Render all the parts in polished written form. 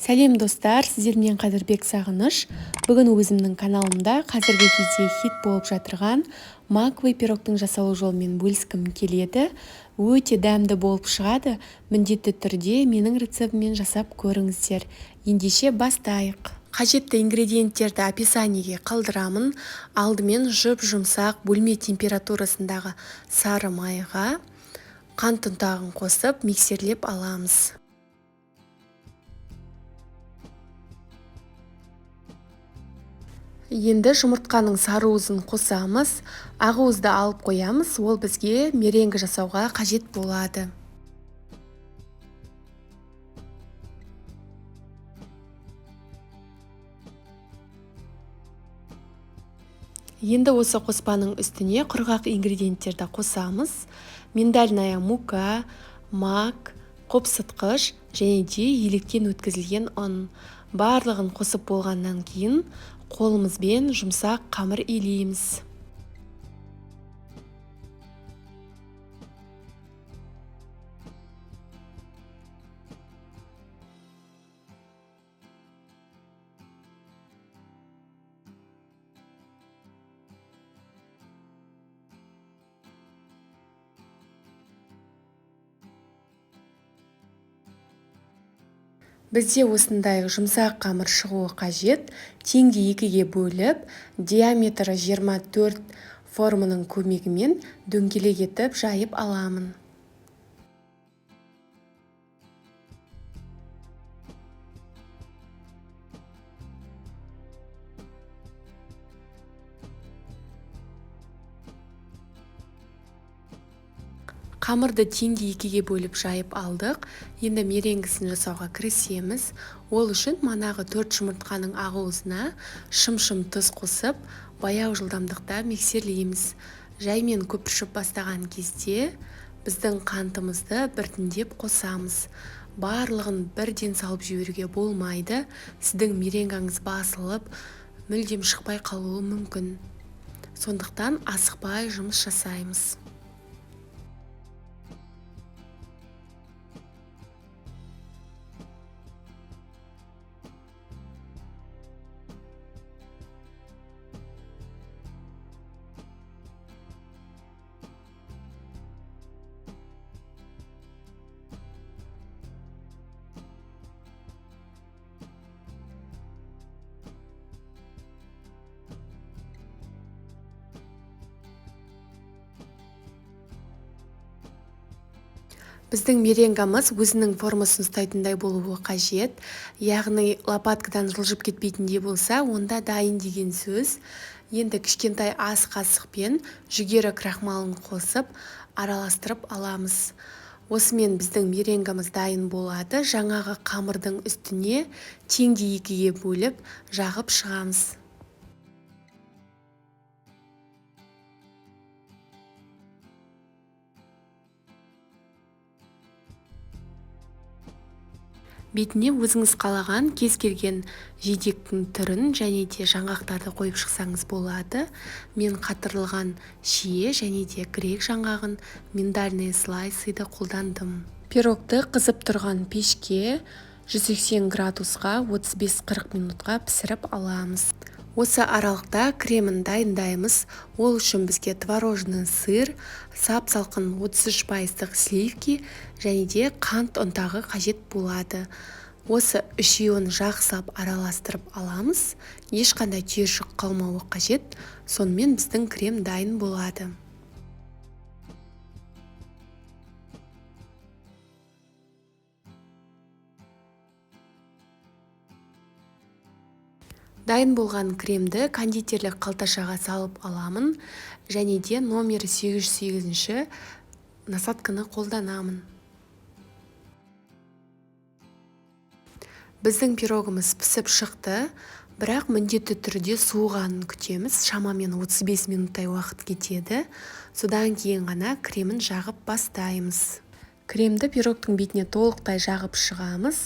Сәлем достар, сіздермен Қадырбек Сағыныш. Бүгін өзімнің каналымда қазіргі кезде хит болып жатырған маквы пирогтың жасалу жолымен бөліскім келеді. Өте дәмді болып шығады. Міндетті түрде менің рецептіммен жасап көріңіздер. Ендеше бастайық. Қажетті ингредиенттерді описаниеге қалдырамын. Алдымен жұп-жұмсақ бөлме температурасындағы сары майға қант ұнтағын қосып миксерлеп аламыз. Енді жұмыртқаның сарыуызын қосамыз, ақуызды алып қоямыз, ол бізге меренгі жасауға қажет болады. Енді осы қоспаның үстіне құрғақ ингредиенттерді қосамыз. Миндальная мука, мак, қопсытқыш және де електен өткізілген ұн. Барлығын қосып болғаннан кейін қолымызбен жұмсақ қамыр илейміз. Бізде осындай жұмсақ қамыр шығуы қажет. Теңге 2-ге бөліп, диаметрі 24 форманың көмегімен дөңгелек етіп жайып аламын. Қамырды теңге 2-ге бөліп жайып алдық. Енді меренгісін жасауға кірісеміз. Ол үшін манағы 4 жұмыртқаның ақуызына шым-шым тұз қосып, баяу жылдамдықта миксерлейміз. Жаймен көпіршіп бастаған кезде біздің қантымызды біртіндеп қосамыз. Барлығын бірден салып жіберуге болмайды. Сіздің меренгаңыз басылып, мүлдем шықпай қалуы мүмкін. Сондықтан асықпай жұмыс жасаймыз. Біздің меренгамыз өзінің формасын ұстайтындай болуы қажет. Яғни лопаткадан жылжып кетпейтіндей болса, онда дайын деген сөз. Енді кішкентай ас қасықпен жүгері крахмалын қосып, араластырып аламыз. Осымен біздің меренгамыз дайын болады. Жаңағы қамырдың үстіне теңге 2-ге бөліп жағып шығамыз. Бетіне өзіңіз қалаған кез келген жидектің түрін және де жаңғақтарды қойып шықсаңыз болады. Мен қатырылған шие және де грек жаңғағын, миндальный слайсыды қолдандым. Пирогты қызып тұрған пешке 180 градусқа 35-40 минутқа пісіріп аламыз. Осы аралықта кремін дайындаймыз. Ол үшін бізге творожный сыр, сап-салқын 33% сливки және де қант ұнтағы қажет болады. Осы үшеуін жақсылап араластырып аламыз. Ешқандай түйіршік қалмауы қажет. Сонымен біздің крем дайын болады. Дайын болған кремді кондитерлік қалташаға салып аламын және де номер 808 насадканы қолданамын. Біздің пирогымыз пісіп шықты, бірақ міндетті түрде суығанын күтеміз. Шамамен 35 минуттай уақыт кетеді. Содан кейін ғана кремін жағып бастаймыз. Кремді пирогтың бетіне толықтай жағып шығамыз.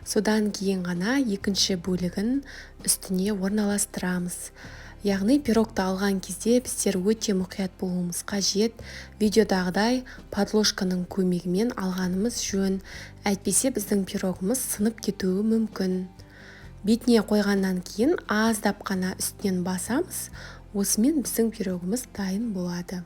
Содан кейін ғана екінші бөлігін үстіне орналастырамыз. Яғни пирогты алған кезде біздер өте мұқият болуымыз қажет. Видеодағыдай подложканың көмегімен алғанымыз жөн. Әйтпесе біздің пирогымыз сынып кетуі мүмкін. Бетіне қойғаннан кейін аздап қана үстінен басамыз. Осымен біздің пирогымыз дайын болады.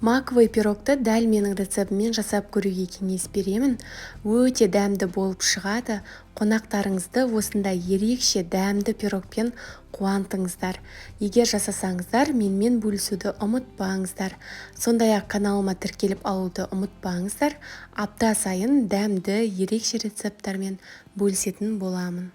Маковый пирогты дәл менің рецептіммен жасап көруге кеңес беремін. Өте дәмді болып шығады. Қонақтарыңызды осындай ерекше дәмді пирогпен қуантыңыздар. Егер жасасаңыздар, менімен бөлісуді ұмытпаңыздар. Сондай-ақ каналыма тіркеліп алуды ұмытпаңыздар. Апта сайын дәмді ерекше рецепттармен бөлісетін боламын.